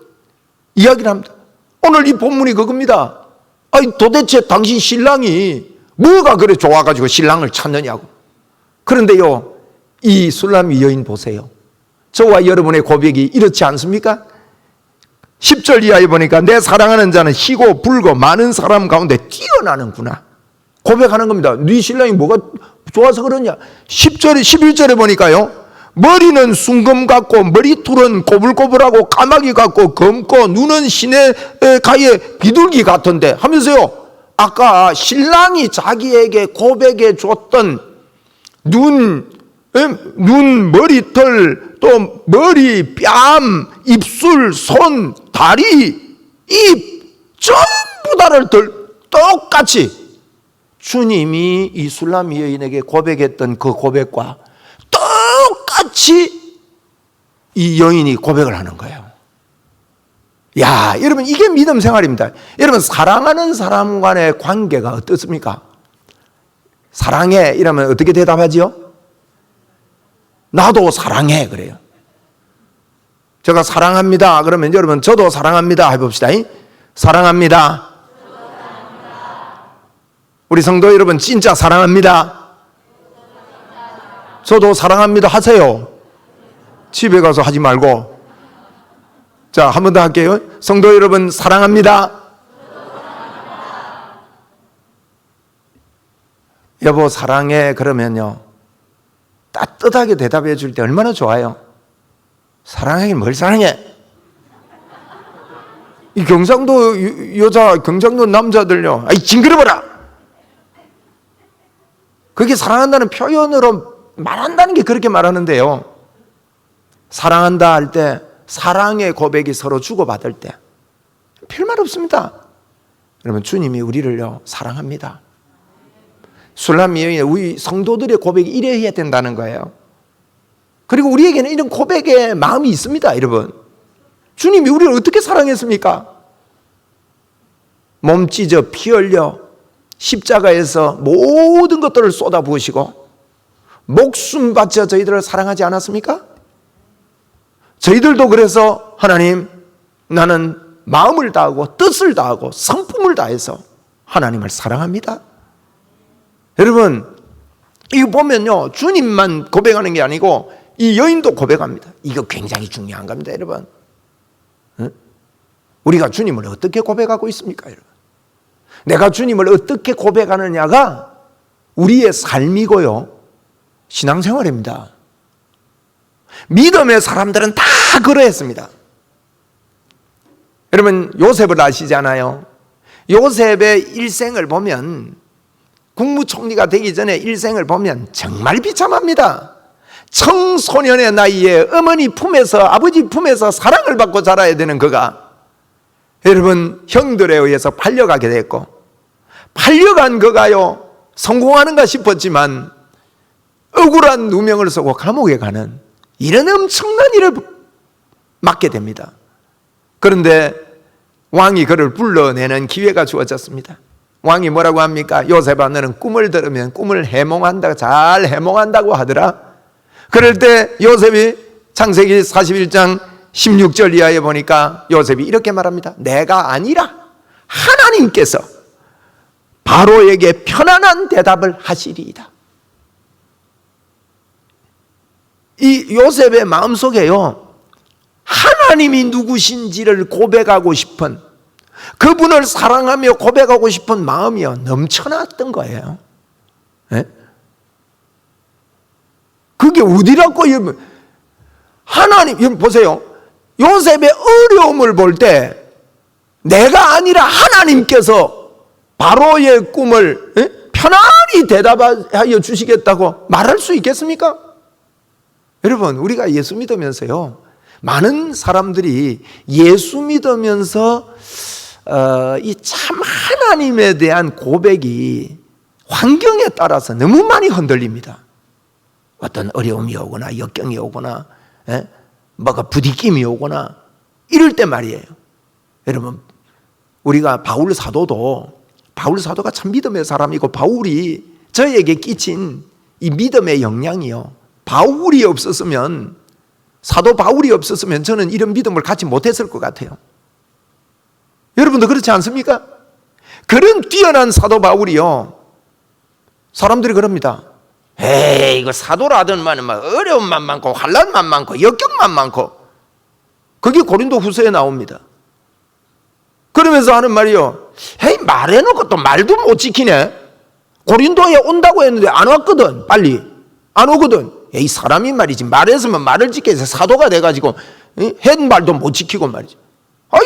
이야기를 합니다. 오늘 이 본문이 그겁니다. 아니, 도대체 당신 신랑이 뭐가 그래 좋아가지고 신랑을 찾느냐고. 그런데요, 이 술람미 여인 보세요. 저와 여러분의 고백이 이렇지 않습니까? 10절 이하에 보니까 내 사랑하는 자는 희고 불고 많은 사람 가운데 뛰어나는구나. 고백하는 겁니다. 네 신랑이 뭐가 좋아서 그러냐. 10절에 11절에 보니까요, 머리는 순금 같고 머리털은 꼬불꼬불하고 까마귀 같고 검고 눈은 시내 가의 비둘기 같은데 하면서요, 아까 신랑이 자기에게 고백해 줬던 눈, 머리털, 또 머리, 뺨, 입술, 손, 다리, 입 전부 다를 똑같이 주님이 이 술람미 여인에게 고백했던 그 고백과 똑같이 이 여인이 고백을 하는 거예요. 야, 여러분, 이게 믿음 생활입니다. 여러분, 사랑하는 사람 간의 관계가 어떻습니까? 사랑해 이러면 어떻게 대답하지요? 나도 사랑해 그래요. 제가 사랑합니다 그러면 여러분 저도 사랑합니다 해봅시다. 사랑합니다. 우리 성도 여러분 진짜 사랑합니다. 저도 사랑합니다 하세요. 집에 가서 하지 말고. 자, 한 번 더 할게요. 성도 여러분 사랑합니다. 여보 사랑해 그러면요, 따뜻하게 대답해 줄 때 얼마나 좋아요. 사랑하긴 뭘 사랑해. 이 경상도 경상도 남자들요, 아이 징그러워라. 그게 사랑한다는 표현으로 말한다는 게 그렇게 말하는데요, 사랑한다 할 때, 사랑의 고백이 서로 주고받을 때 별말 없습니다. 여러분, 주님이 우리를요 사랑합니다. 술람미 여인의 우리 성도들의 고백이 이래야 된다는 거예요. 그리고 우리에게는 이런 고백의 마음이 있습니다. 여러분, 주님이 우리를 어떻게 사랑했습니까? 몸 찢어 피 흘려 십자가에서 모든 것들을 쏟아부으시고 목숨 바쳐 저희들을 사랑하지 않았습니까? 저희들도 그래서 하나님, 나는 마음을 다하고 뜻을 다하고 성품을 다해서 하나님을 사랑합니다. 여러분, 이거 보면요, 주님만 고백하는 게 아니고 이 여인도 고백합니다. 이거 굉장히 중요한 겁니다, 여러분. 우리가 주님을 어떻게 고백하고 있습니까, 여러분? 내가 주님을 어떻게 고백하느냐가 우리의 삶이고요, 신앙생활입니다. 믿음의 사람들은 다 그러했습니다. 여러분, 요셉을 아시잖아요. 요셉의 일생을 보면, 국무총리가 되기 전에 일생을 보면 정말 비참합니다. 청소년의 나이에 어머니 품에서, 아버지 품에서 사랑을 받고 자라야 되는 그가 여러분, 형들에 의해서 팔려가게 됐고, 팔려간 그가요, 성공하는가 싶었지만 억울한 누명을 쓰고 감옥에 가는 이런 엄청난 일을 맡게 됩니다. 그런데 왕이 그를 불러내는 기회가 주어졌습니다. 왕이 뭐라고 합니까? 요셉아, 너는 꿈을 들으면 꿈을 해몽한다, 잘 해몽한다고 하더라. 그럴 때 요셉이 창세기 41장 16절 이하에 보니까 요셉이 이렇게 말합니다. 내가 아니라 하나님께서 바로에게 편안한 대답을 하시리이다. 이 요셉의 마음속에요, 하나님이 누구신지를 고백하고 싶은, 그분을 사랑하며 고백하고 싶은 마음이요, 넘쳐났던 거예요. 네? 그게 어디라고, 하나님, 여러분 보세요. 요셉의 어려움을 볼 때 내가 아니라 하나님께서 바로의 꿈을 편안히 대답하여 주시겠다고 말할 수 있겠습니까? 여러분, 우리가 예수 믿으면서요, 많은 사람들이 예수 믿으면서 이 참 하나님에 대한 고백이 환경에 따라서 너무 많이 흔들립니다. 어떤 어려움이 오거나 역경이 오거나 뭐가 부딪힘이 오거나 이럴 때 말이에요. 여러분, 우리가 바울 사도가 참 믿음의 사람이고, 바울이 저에게 끼친 이 믿음의 영향이요, 바울이 없었으면, 사도 바울이 없었으면 저는 이런 믿음을 갖지 못했을 것 같아요. 여러분도 그렇지 않습니까? 그런 뛰어난 사도 바울이요, 사람들이 그럽니다. 에이, 이거 사도라더니만 어려움만 많고 환난만 많고 역경만 많고. 그게 고린도 후서에 나옵니다. 그러면서 하는 말이요, 에이, 말해놓고 또 말도 못 지키네. 고린도에 온다고 했는데 안 왔거든. 빨리 안 오거든. 에이, 사람이 말이지, 말했으면 말을 지켜서 사도가 돼가지고 한 말도 못 지키고 말이지.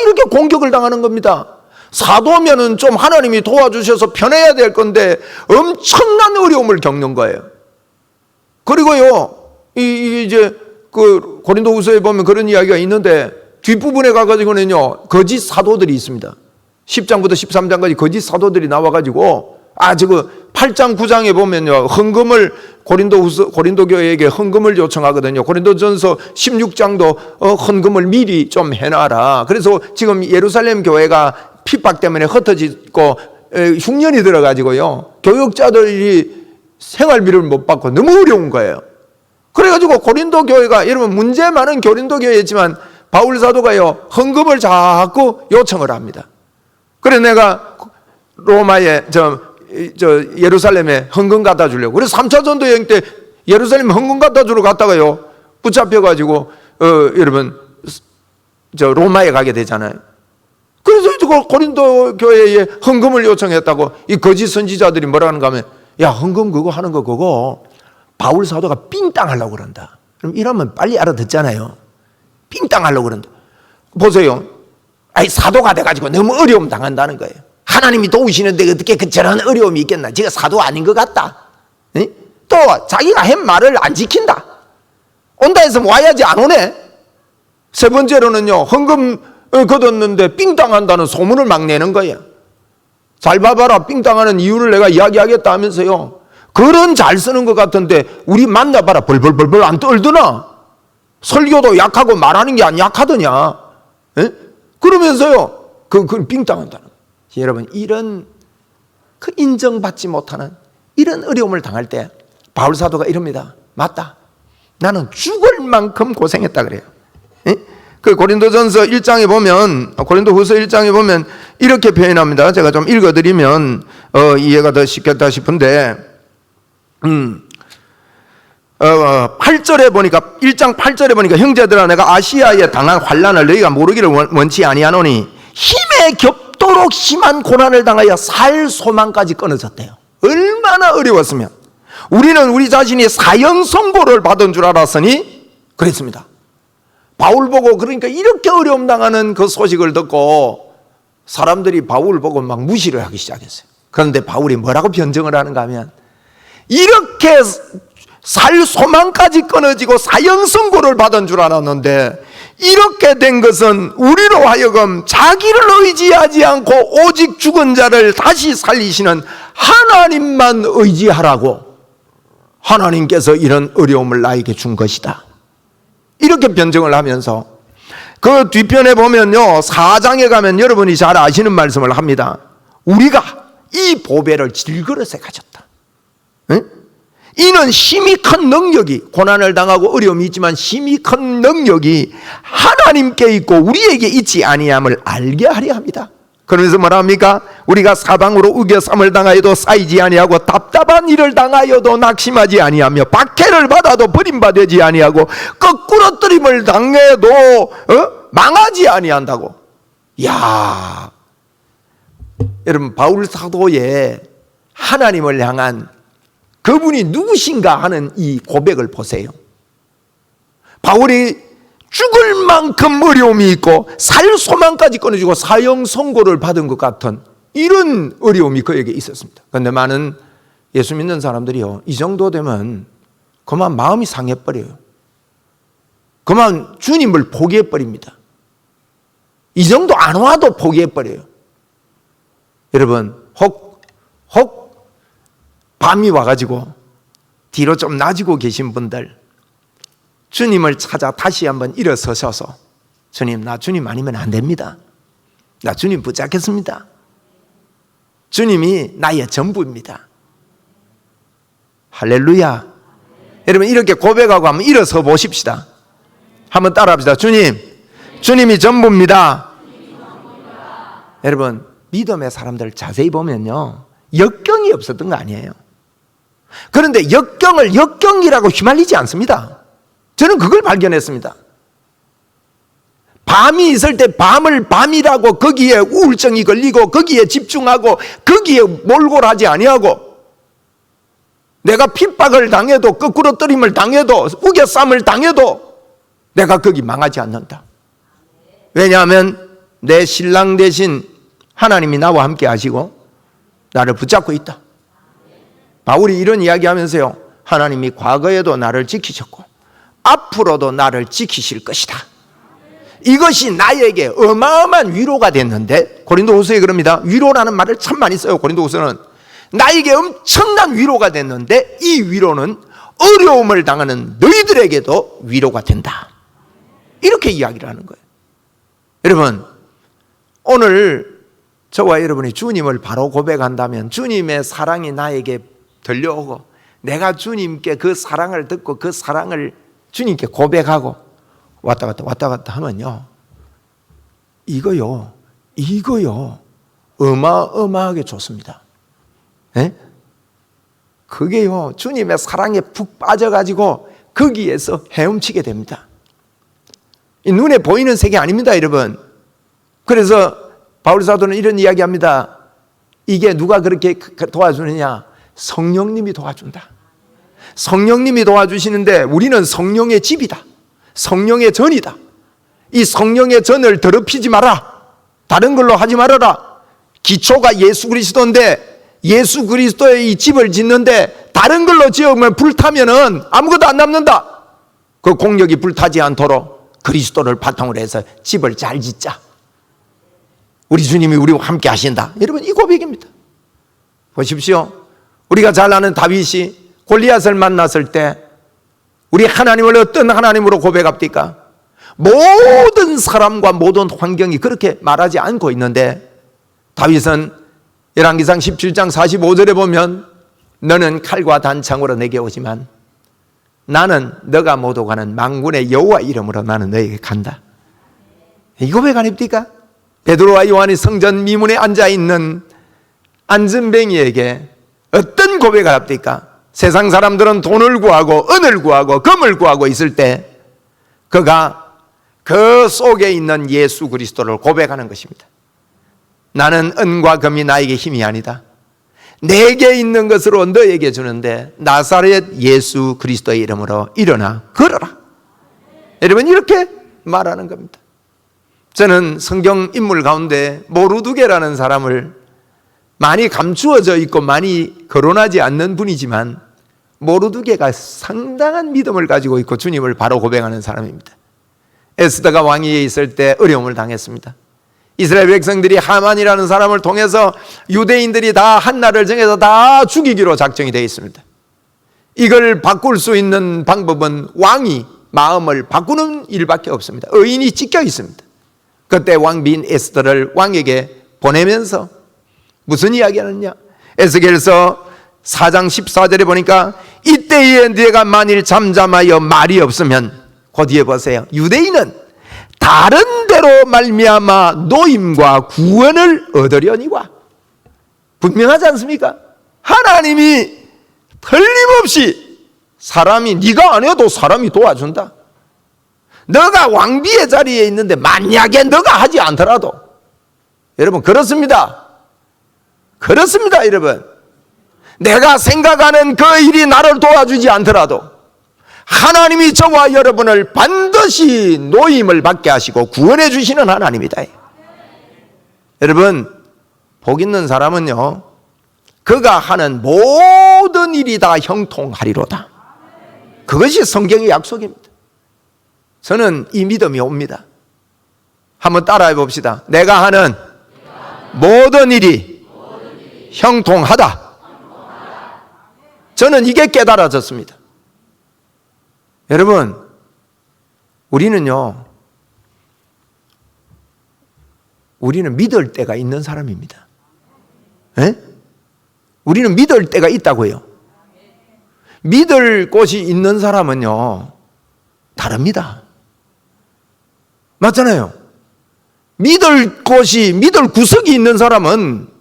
이렇게 공격을 당하는 겁니다. 사도면은 좀 하나님이 도와주셔서 편해야 될 건데 엄청난 어려움을 겪는 거예요. 그리고요, 이제 그 고린도후서에 보면 그런 이야기가 있는데, 뒷부분에 가가지고는요, 거짓 사도들이 있습니다. 10장부터 13장까지 거짓 사도들이 나와가지고, 그 8장 9장에 보면요, 헌금을 고린도 교회에게 헌금을 요청하거든요. 고린도전서 16장도 헌금을 미리 좀 해놔라. 그래서 지금 예루살렘 교회가 핍박 때문에 흩어지고 흉년이 들어가지고요, 교역자들이 생활비를 못 받고 너무 어려운 거예요. 그래가지고 고린도 교회가, 여러분 문제 많은 고린도 교회였지만 바울 사도가요, 헌금을 자꾸 요청을 합니다. 그래 내가 로마에 예루살렘에 헌금 갖다 주려고, 그래서 3차 전도 여행 때 예루살렘 헌금 갖다 주러 갔다가요, 붙잡혀가지고 여러분 로마에 가게 되잖아요. 그래서 고린도 교회에 헌금을 요청했다고 이 거짓 선지자들이 뭐라는가 하면, 야, 헌금 그거 하는 거 그거 바울 사도가 삥땅 하려고 그런다. 그럼 이러면 빨리 알아듣잖아요. 삥땅 하려고 그런다. 보세요. 사도가 돼가지고 너무 어려움 당한다는 거예요. 하나님이 도우시는데 어떻게 저런 어려움이 있겠나. 제가 사도 아닌 것 같다. 또 자기가 한 말을 안 지킨다. 온다 해서 와야지 안 오네. 세 번째로는요, 헌금 거뒀는데 삥땅 한다는 소문을 막 내는 거예요. 잘 봐봐라, 삥땅하는 이유를 내가 이야기하겠다 하면서요, 글은 잘 쓰는 것 같은데 우리 만나봐라, 벌벌벌벌 안 떨드나? 설교도 약하고 말하는 게 안 약하더냐? 그러면서요, 그 삥땅한다는 거예요. 여러분, 이런 인정받지 못하는 이런 어려움을 당할 때 바울 사도가 이럽니다. 맞다, 나는 죽을 만큼 고생했다 그래요. 예? 그 고린도전서 1장에 보면, 고린도후서 1장에 보면 이렇게 표현합니다. 제가 좀 읽어드리면 이해가 더 쉽겠다 싶은데 8절에 보니까 1장 8절에 보니까 형제들아 내가 아시아에 당한 환난을 너희가 모르기를 원치 아니하노니 힘에 겹도록 심한 고난을 당하여 살 소망까지 끊어졌대요. 얼마나 어려웠으면 우리는 우리 자신이 사형 선고를 받은 줄 알았으니 그랬습니다. 바울 보고 그러니까 이렇게 어려움 당하는 그 소식을 듣고 사람들이 바울을 보고 막 무시를 하기 시작했어요. 그런데 바울이 뭐라고 변증을 하는가 하면 이렇게 살 소망까지 끊어지고 사형 선고를 받은 줄 알았는데 이렇게 된 것은 우리로 하여금 자기를 의지하지 않고 오직 죽은 자를 다시 살리시는 하나님만 의지하라고 하나님께서 이런 어려움을 나에게 준 것이다. 이렇게 변증을 하면서 그 뒤편에 보면요 4장에 가면 여러분이 잘 아시는 말씀을 합니다. 우리가 이 보배를 질그릇에 가졌다. 응? 이는 힘이 큰 능력이 고난을 당하고 어려움이 있지만 힘이 큰 능력이 하나님께 있고 우리에게 있지 아니함을 알게 하려 합니다. 그러면서 뭐라 합니까? 우리가 사방으로 우겨쌈을 당하여도 쌓이지 아니하고 답답한 일을 당하여도 낙심하지 아니하며 박해를 받아도 버림받지 아니하고 거꾸러뜨림을 당해도 망하지 아니한다고. 이야, 여러분 바울 사도의 하나님을 향한 그분이 누구신가 하는 이 고백을 보세요. 바울이 죽을 만큼 어려움이 있고 살 소망까지 끊어지고 사형 선고를 받은 것 같은 이런 어려움이 그에게 있었습니다. 그런데 많은 예수 믿는 사람들이요 이 정도 되면 그만 마음이 상해버려요. 그만 주님을 포기해버립니다. 이 정도 안 와도 포기해버려요. 여러분 혹 밤이 와가지고 뒤로 좀 나지고 계신 분들 주님을 찾아 다시 한번 일어서셔서 주님 나 주님 아니면 안 됩니다. 나 주님 붙잡겠습니다. 주님이 나의 전부입니다. 할렐루야. 여러분 이렇게 고백하고 한번 일어서 보십시다. 한번 따라합시다. 주님이 전부입니다. 여러분 믿음의 사람들 자세히 보면요 역경이 없었던 거 아니에요. 그런데 역경을 역경이라고 휘말리지 않습니다. 저는 그걸 발견했습니다. 밤이 있을 때 밤을 밤이라고 거기에 우울증이 걸리고 거기에 집중하고 거기에 몰골하지 아니하고 내가 핍박을 당해도 거꾸로뜨림을 당해도 우겨쌈을 당해도 내가 거기 망하지 않는다. 왜냐하면 내 신랑 대신 하나님이 나와 함께 하시고 나를 붙잡고 있다. 바울이 이런 이야기하면서요 하나님이 과거에도 나를 지키셨고 앞으로도 나를 지키실 것이다. 이것이 나에게 어마어마한 위로가 됐는데 고린도후서에 그럽니다. 위로라는 말을 참 많이 써요. 고린도후서는 나에게 엄청난 위로가 됐는데 이 위로는 어려움을 당하는 너희들에게도 위로가 된다. 이렇게 이야기를 하는 거예요. 여러분 오늘 저와 여러분이 주님을 바로 고백한다면 주님의 사랑이 나에게 들려오고 내가 주님께 그 사랑을 듣고 그 사랑을 주님께 고백하고 왔다 갔다 하면요 이거요 어마어마하게 좋습니다. 예? 그게요 주님의 사랑에 푹 빠져가지고 거기에서 헤엄치게 됩니다. 이 눈에 보이는 세계 아닙니다, 여러분. 그래서 바울 사도는 이런 이야기합니다. 이게 누가 그렇게 도와주느냐? 성령님이 도와준다. 성령님이 도와주시는데 우리는 성령의 집이다. 성령의 전이다. 이 성령의 전을 더럽히지 마라. 다른 걸로 하지 말아라. 기초가 예수 그리스도인데 예수 그리스도의 이 집을 짓는데 다른 걸로 지으면 불타면은 아무것도 안 남는다. 그 공력이 불타지 않도록 그리스도를 바탕으로 해서 집을 잘 짓자. 우리 주님이 우리와 함께 하신다. 여러분 이 고백입니다. 보십시오. 우리가 잘 아는 다윗이 골리앗을 만났을 때 우리 하나님을 어떤 하나님으로 고백합니까? 모든 사람과 모든 환경이 그렇게 말하지 않고 있는데 다윗은 열왕기상 17장 45절에 보면 너는 칼과 단창으로 내게 오지만 나는 너가 못 오가는 만군의 여호와 이름으로 나는 너에게 간다. 이 고백 아닙니까? 베드로와 요한이 성전 미문에 앉아있는 안전뱅이에게 어떤 고백을 합니까? 세상 사람들은 돈을 구하고 은을 구하고 금을 구하고 있을 때 그가 그 속에 있는 예수 그리스도를 고백하는 것입니다. 나는 은과 금이 나에게 힘이 아니다. 내게 있는 것으로 너에게 주는데 나사렛 예수 그리스도의 이름으로 일어나 걸어라. 여러분, 이렇게 말하는 겁니다. 저는 성경 인물 가운데 모르두게라는 사람을 많이 감추어져 있고 많이 거론하지 않는 분이지만 모르두게가 상당한 믿음을 가지고 있고 주님을 바로 고백하는 사람입니다. 에스더가 왕위에 있을 때 어려움을 당했습니다. 이스라엘 백성들이 하만이라는 사람을 통해서 유대인들이 다 한날을 정해서 다 죽이기로 작정이 되어 있습니다. 이걸 바꿀 수 있는 방법은 왕이 마음을 바꾸는 일밖에 없습니다. 의인이 찍혀 있습니다. 그때 왕비인 에스더를 왕에게 보내면서 무슨 이야기하느냐? 에스겔서 4장 14절에 보니까 이때에 네가 만일 잠잠하여 말이 없으면, 그 뒤에 보세요. 유대인은 다른 데로 말미암아 노임과 구원을 얻으려니와. 분명하지 않습니까? 하나님이 틀림없이 사람이, 네가 안 해도 사람이 도와준다. 너가 왕비의 자리에 있는데 만약에 너가 하지 않더라도, 여러분 그렇습니다. 그렇습니다. 여러분, 내가 생각하는 그 일이 나를 도와주지 않더라도 하나님이 저와 여러분을 반드시 노임을 받게 하시고 구원해 주시는 하나님이다. 여러분, 복 있는 사람은요, 그가 하는 모든 일이 다 형통하리로다. 그것이 성경의 약속입니다. 저는 이 믿음이 옵니다. 한번 따라해 봅시다. 내가 하는 모든 일이 형통하다. 저는 이게 깨달아졌습니다. 여러분, 우리는 믿을 때가 있는 사람입니다. 에? 우리는 믿을 때가 있다고요. 믿을 곳이 있는 사람은요, 다릅니다. 맞잖아요. 믿을 구석이 있는 사람은,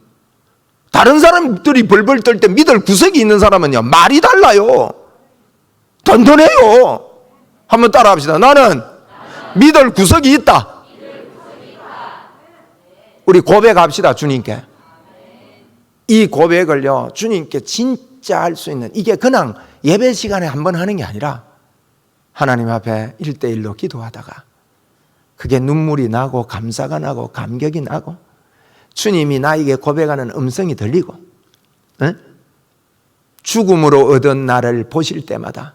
다른 사람들이 벌벌 떨 때 믿을 구석이 있는 사람은요, 말이 달라요. 던던해요. 한번 따라 합시다. 나는 믿을 구석이 있다. 우리 고백합시다. 주님께. 이 고백을요, 주님께 진짜 할 수 있는, 이게 그냥 예배 시간에 한번 하는 게 아니라 하나님 앞에 1대1로 기도하다가 그게 눈물이 나고 감사가 나고 감격이 나고 주님이 나에게 고백하는 음성이 들리고, 죽음으로 얻은 나를 보실 때마다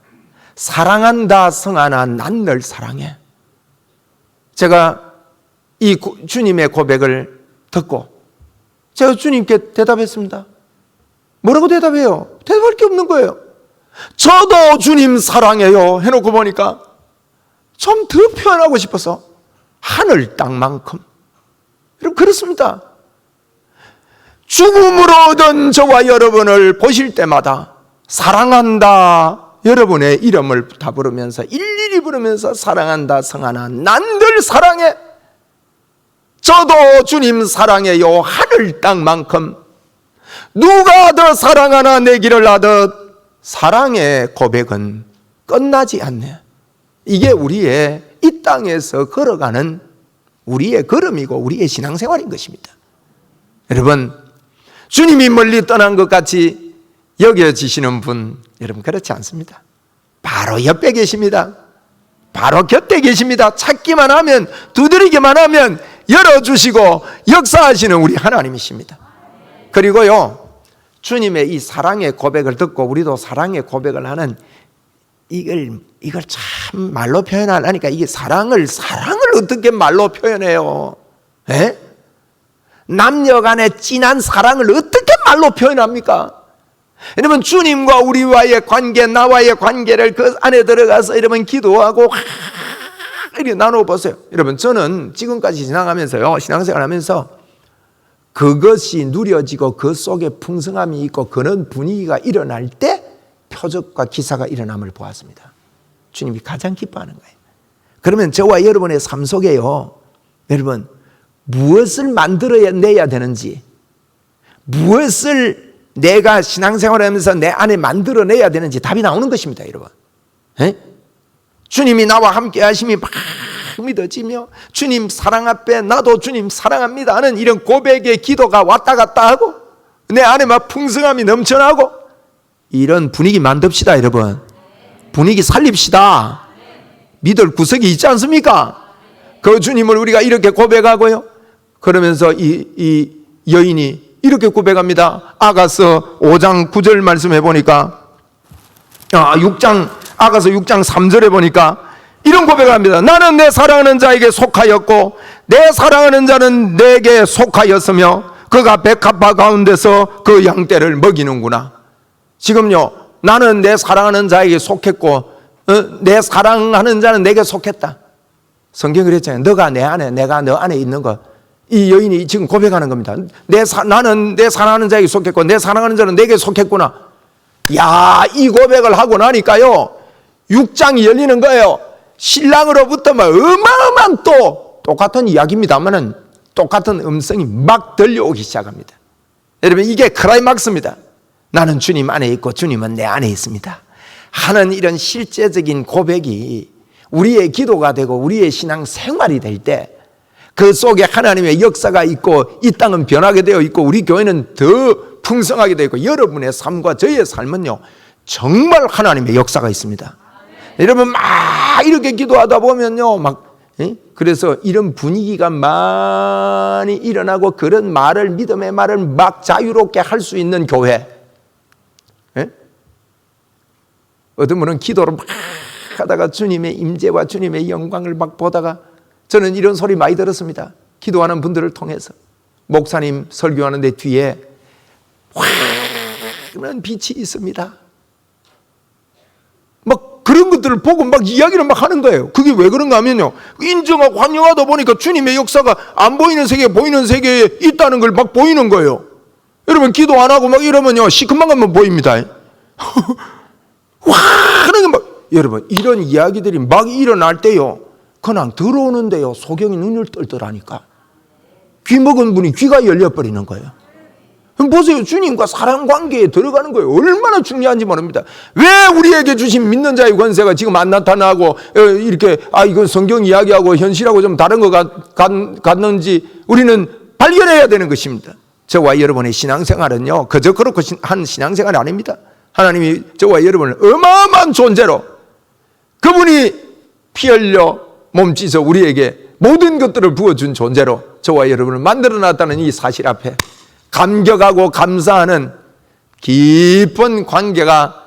사랑한다 성하나 난 널 사랑해. 제가 이 주님의 고백을 듣고 제가 주님께 대답했습니다. 뭐라고 대답해요? 대답할 게 없는 거예요. 저도 주님 사랑해요 해놓고 보니까 좀 더 표현하고 싶어서 하늘 땅만큼. 여러분, 그렇습니다. 죽음으로 얻은 저와 여러분을 보실 때마다 사랑한다 여러분의 이름을 다 부르면서 일일이 부르면서 사랑한다 성하나 난 늘 사랑해. 저도 주님 사랑해요. 하늘 땅만큼. 누가 더 사랑하나 내기를 하듯 사랑의 고백은 끝나지 않네. 이게 우리의 이 땅에서 걸어가는 우리의 걸음이고 우리의 신앙생활인 것입니다. 여러분, 주님이 멀리 떠난 것 같이 여겨지시는 분, 여러분 그렇지 않습니다. 바로 옆에 계십니다. 바로 곁에 계십니다. 찾기만 하면, 두드리기만 하면 열어주시고 역사하시는 우리 하나님이십니다. 그리고요, 주님의 이 사랑의 고백을 듣고 우리도 사랑의 고백을 하는 이걸 참 말로 표현하려니까, 이게 사랑을 어떻게 말로 표현해요? 에? 남녀 간의 진한 사랑을 어떻게 말로 표현합니까? 여러분, 주님과 우리와의 관계, 나와의 관계를 그 안에 들어가서 여러분 기도하고 이렇게 나눠보세요. 여러분, 저는 지금까지 신앙생활 하면서 그것이 누려지고 그 속에 풍성함이 있고 그런 분위기가 일어날 때 표적과 기사가 일어남을 보았습니다. 주님이 가장 기뻐하는 거예요. 그러면 저와 여러분의 삶 속에요, 여러분 무엇을 만들어내야 되는지, 무엇을 내가 신앙생활하면서 내 안에 만들어내야 되는지 답이 나오는 것입니다, 여러분. 에? 주님이 나와 함께 하심이 막 믿어지며 주님 사랑 앞에 나도 주님 사랑합니다 하는 이런 고백의 기도가 왔다 갔다 하고 내 안에 막 풍성함이 넘쳐나고, 이런 분위기 만듭시다, 여러분. 분위기 살립시다. 믿을 구석이 있지 않습니까? 그 주님을 우리가 이렇게 고백하고요, 그러면서 이 여인이 이렇게 고백합니다. 아가서 5장 9절 말씀해 보니까, 아가서 6장 3절에 보니까 이런 고백을 합니다. 나는 내 사랑하는 자에게 속하였고 내 사랑하는 자는 내게 속하였으며 그가 백합화 가운데서 그 양떼를 먹이는구나. 지금요, 나는 내 사랑하는 자에게 속했고 내 사랑하는 자는 내게 속했다. 성경이 그랬잖아요. 너가 내 안에, 내가 너 안에 있는 거. 이 여인이 지금 고백하는 겁니다. 나는 내 사랑하는 자에게 속했고 내 사랑하는 자는 내게 속했구나. 야, 이 고백을 하고 나니까요, 6장이 열리는 거예요. 신랑으로부터 막 어마어마한 똑같은 이야기입니다만은 똑같은 음성이 막 들려오기 시작합니다. 여러분, 이게 클라이막스입니다. 나는 주님 안에 있고 주님은 내 안에 있습니다 하는 이런 실제적인 고백이 우리의 기도가 되고 우리의 신앙 생활이 될 때 그 속에 하나님의 역사가 있고 이 땅은 변하게 되어 있고 우리 교회는 더 풍성하게 되어 있고 여러분의 삶과 저의 삶은요 정말 하나님의 역사가 있습니다. 여러분 막 이렇게 기도하다 보면요 그래서 이런 분위기가 많이 일어나고 그런 말을, 믿음의 말을 막 자유롭게 할 수 있는 교회. 어떤 분은 기도를 막 하다가 주님의 임재와 주님의 영광을 막 보다가, 저는 이런 소리 많이 들었습니다. 기도하는 분들을 통해서. 목사님 설교하는데 뒤에 환한 빛이 있습니다. 막 그런 것들을 보고 막 이야기를 막 하는 거예요. 그게 왜 그런가 하면요, 인정하고 환영하다 보니까 주님의 역사가 안 보이는 세계, 보이는 세계에 있다는 걸 막 보이는 거예요. 여러분 기도 안 하고 막 이러면요 시큰만 가면 보입니다. 와 하는 게 막, 여러분 이런 이야기들이 막 일어날 때요 그냥 들어오는데요 소경이 눈을 떨더라니까. 귀 먹은 분이 귀가 열려버리는 거예요. 보세요, 주님과 사랑 관계에 들어가는 거예요. 얼마나 중요한지 모릅니다. 왜 우리에게 주신 믿는 자의 권세가 지금 안 나타나고 이렇게 이건 성경 이야기하고 현실하고 좀 다른 것 같는지 우리는 발견해야 되는 것입니다. 저와 여러분의 신앙생활은요 그저 그렇고 한 신앙생활이 아닙니다. 하나님이 저와 여러분을 어마어마한 존재로, 그분이 피 흘려 몸짓어 우리에게 모든 것들을 부어준 존재로 저와 여러분을 만들어놨다는 이 사실 앞에 감격하고 감사하는 깊은 관계가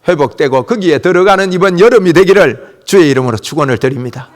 회복되고 거기에 들어가는 이번 여름이 되기를 주의 이름으로 축원을 드립니다.